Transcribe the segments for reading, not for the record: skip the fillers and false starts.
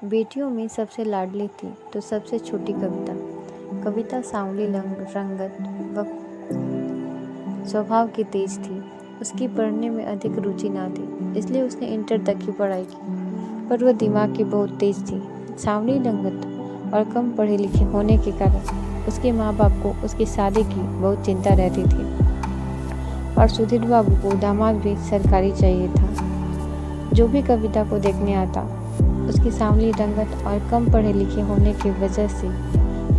बेटियों में सबसे लाडली थी तो सबसे छोटी कविता। कविता सांवली रंगत व स्वभाव की तेज थी। उसकी पढ़ने में अधिक रुचि ना थी, इसलिए उसने इंटर तक की पढ़ाई की, पर वह दिमाग की बहुत तेज थी। सांवली रंगत और कम पढ़े लिखे होने के कारण उसके माँ बाप को उसकी शादी की बहुत चिंता रहती थी और सुधीर बाबू को दामाद भी सरकारी चाहिए था। जो भी कविता को देखने आता उसकी सांवली रंगत और कम पढ़े लिखे होने की वजह से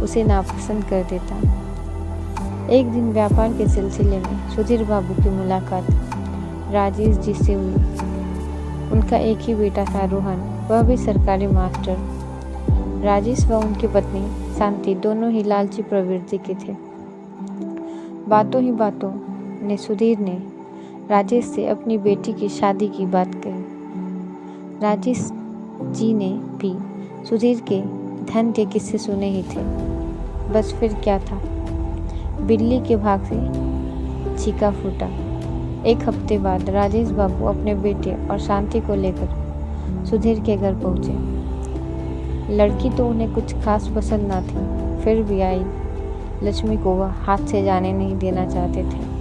उसे नापसंद कर देता। एक दिन व्यापार के सिलसिले में सुधीर बाबू की मुलाकात राजेश जी से हुई। उनका एक ही बेटा था रोहन, वह भी सरकारी मास्टर। राजेश व उनकी पत्नी शांति दोनों ही लालची प्रवृत्ति के थे। बातों ही बातों ने सुधीर ने राजेश से अपनी बेटी की शादी की बात कही। राजेश जी ने भी सुधीर के धन के किस्से सुने ही थे। बस फिर क्या था, बिल्ली के भाग से चीका फूटा। एक हफ्ते बाद राजेश बाबू अपने बेटे और शांति को लेकर सुधीर के घर पहुंचे। लड़की तो उन्हें कुछ खास पसंद ना थी, फिर भी आई। लक्ष्मी को वह हाथ से जाने नहीं देना चाहते थे।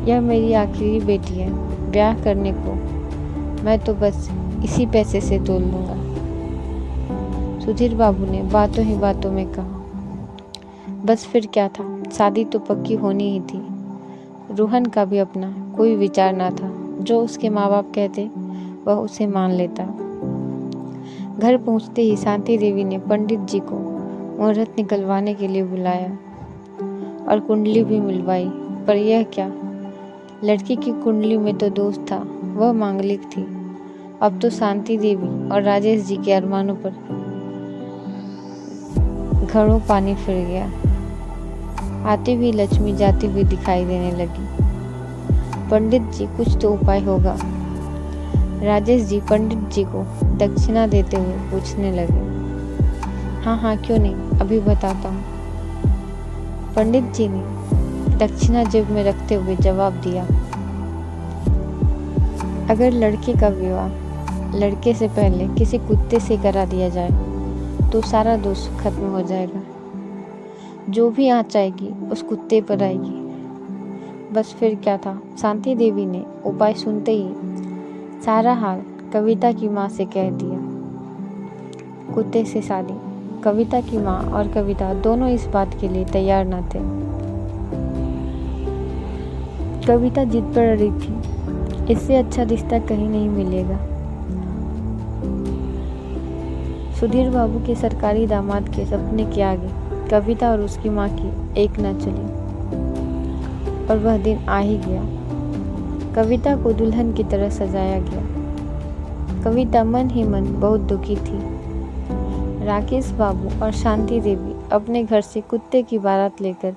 यह मेरी आखिरी बेटी है, ब्याह करने को मैं तो बस इसी पैसे से तोल दूंगा, सुधीर बाबू ने बातों ही बातों में कहा। बस फिर क्या था, शादी तो पक्की होनी ही थी। रोहन का भी अपना कोई विचार ना था, जो उसके माँ बाप कहते वह उसे मान लेता। घर पहुंचते ही शांति देवी ने पंडित जी को मुहूर्त निकलवाने के लिए बुलाया और कुंडली भी मिलवाई। पर यह क्या, लड़की की कुंडली में तो दोष था, वह मांगलिक थी। अब तो शांति देवी और राजेश जी के अरमानों पर घड़ों पानी फिर गया। आती हुई लक्ष्मी जाती हुई दिखाई देने लगी। पंडित जी कुछ तो उपाय होगा। राजेश जी पंडित जी को दक्षिणा देते हुए पूछने लगे। हाँ क्यों नहीं, अभी बताता हूँ। पंडित जी ने दक्षिणा जेब में रखते हुए जवाब दिया। अगर लड़के का विवाह लड़के से पहले किसी कुत्ते से करा दिया जाए तो सारा दोष खत्म हो जाएगा। जो भी आँच आएगी उस कुत्ते पर आएगी। बस फिर क्या था, शांति देवी ने उपाय सुनते ही सारा हाल कविता की माँ से कह दिया। कुत्ते से शादी। कविता की माँ और कविता दोनों इस बात के लिए तैयार न थे। कविता जिद पर अड़ी थी, इससे अच्छा रिश्ता कहीं नहीं मिलेगा। सुधीर बाबू के सरकारी दामाद के सपने के आगे कविता और उसकी माँ की एक न चली और वह दिन आ ही गया। कविता को दुल्हन की तरह सजाया गया। कविता मन ही मन बहुत दुखी थी। राकेश बाबू और शांति देवी अपने घर से कुत्ते की बारात लेकर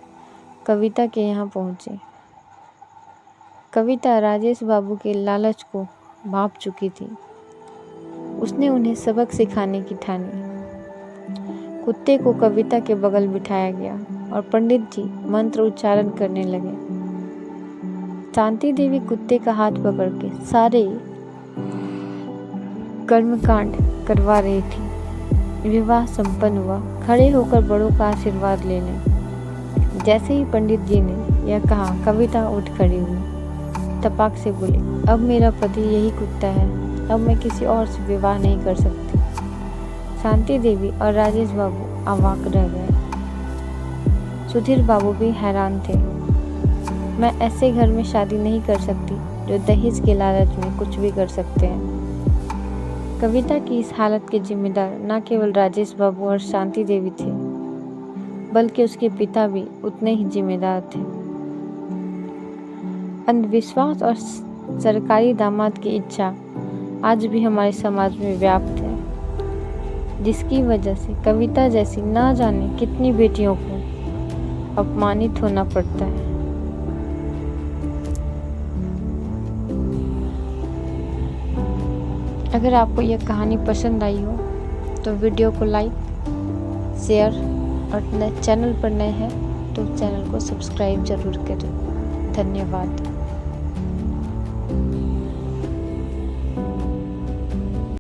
कविता के यहाँ पहुँचे। कविता राजेश बाबू के लालच को भांप चुकी थी। उसने उन्हें सबक सिखाने की ठानी। कुत्ते को कविता के बगल बिठाया गया और पंडित जी मंत्र उच्चारण करने लगे। शांति देवी कुत्ते का हाथ पकड़ के सारे कर्मकांड करवा रही थी। विवाह संपन्न हुआ। खड़े होकर बड़ों का आशीर्वाद ले लें। जैसे ही पंडित जी ने यह कहा, कविता उठ खड़ी हुई, तपाक से बोली, अब मेरा पति यही कुत्ता है, अब मैं किसी और से विवाह नहीं कर सकती। शांति देवी और राजेश बाबू अवाक रह गए। सुधीर बाबू भी हैरान थे। मैं ऐसे घर में शादी नहीं कर सकती जो दहेज के लालच में कुछ भी कर सकते हैं। कविता की इस हालत के जिम्मेदार न केवल राजेश बाबू और शांति देवी थे, बल्कि उसके पिता भी उतने ही जिम्मेदार थे। अंधविश्वास और सरकारी दामाद की इच्छा आज भी हमारे समाज में व्याप्त है, जिसकी वजह से कविता जैसी ना जाने कितनी बेटियों को अपमानित होना पड़ता है। अगर आपको यह कहानी पसंद आई हो तो वीडियो को लाइक, शेयर और चैनल पर नए हैं तो चैनल को सब्सक्राइब जरूर करें। धन्यवाद।